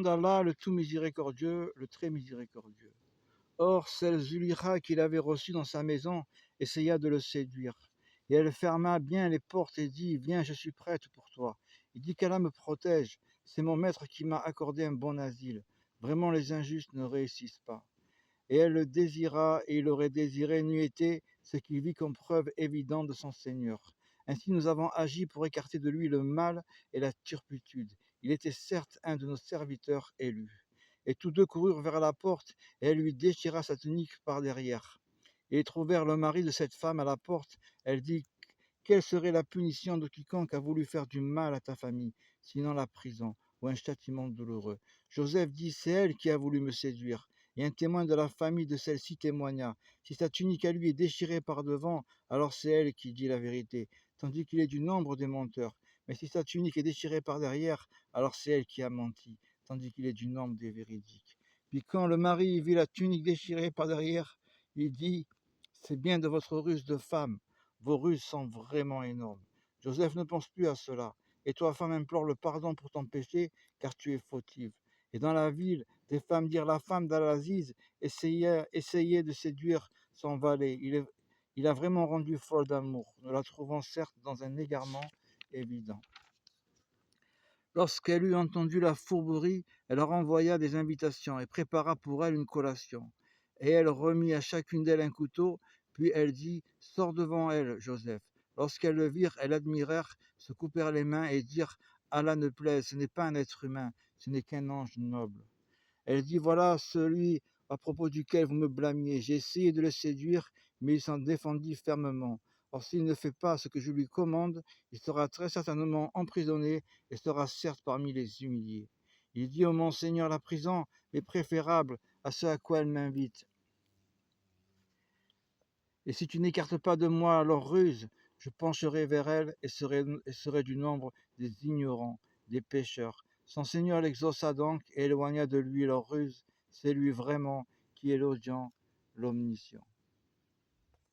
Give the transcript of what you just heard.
d'Allah, le tout miséricordieux, le très miséricordieux. Or, celle Zulira qu'il avait reçue dans sa maison essaya de le séduire. Et elle ferma bien les portes et dit, viens, je suis prête pour toi. Il dit qu'Allah me protège. C'est mon maître qui m'a accordé un bon asile. Vraiment, les injustes ne réussissent pas. Et elle le désira, et il aurait désiré nuit été, ce qu'il vit comme preuve évidente de son Seigneur. Ainsi nous avons agi pour écarter de lui le mal et la turpitude. Il était certes un de nos serviteurs élus. Et tous deux coururent vers la porte, et elle lui déchira sa tunique par derrière. Et ils trouvèrent le mari de cette femme à la porte. Elle dit, quelle serait la punition de quiconque a voulu faire du mal à ta famille, sinon la prison ou un châtiment douloureux? Joseph dit, c'est elle qui a voulu me séduire. Et un témoin de la famille de celle-ci témoigna, si sa tunique à lui est déchirée par devant, alors c'est elle qui dit la vérité, tandis qu'il est du nombre des menteurs. Mais si sa tunique est déchirée par derrière, alors c'est elle qui a menti, tandis qu'il est du nombre des véridiques. Puis quand le mari vit la tunique déchirée par derrière, il dit, c'est bien de votre ruse de femme. Vos ruses sont vraiment énormes. Joseph ne pense plus à cela. Et toi, femme, implore le pardon pour ton péché, car tu es fautive. Et dans la ville, des femmes dirent, la femme d'Al-Aziz essayait de séduire son valet. Il a vraiment rendu folle d'amour, nous la trouvons certes dans un égarement évident. Lorsqu'elle eut entendu la fourberie, elle leur envoya des invitations et prépara pour elle une collation. Et elle remit à chacune d'elles un couteau, puis elle dit, sors devant elle, Joseph. Lorsqu'elles le virent, elles l'admirèrent, se coupèrent les mains et dirent, Allah ne plaise, ce n'est pas un être humain, ce n'est qu'un ange noble. Elle dit, voilà celui à propos duquel vous me blâmiez. J'ai essayé de le séduire, mais il s'en défendit fermement. Or, s'il ne fait pas ce que je lui commande, il sera très certainement emprisonné et sera certes parmi les humiliés. Il dit, ô mon Seigneur, la prison est préférable à ce à quoi elle m'invite. Et si tu n'écartes pas de moi leur ruse, je pencherai vers elle et serai du nombre des ignorants, des pécheurs. Son Seigneur l'exauça donc et éloigna de lui leur ruse. C'est lui vraiment qui est l'audient, l'omniscient.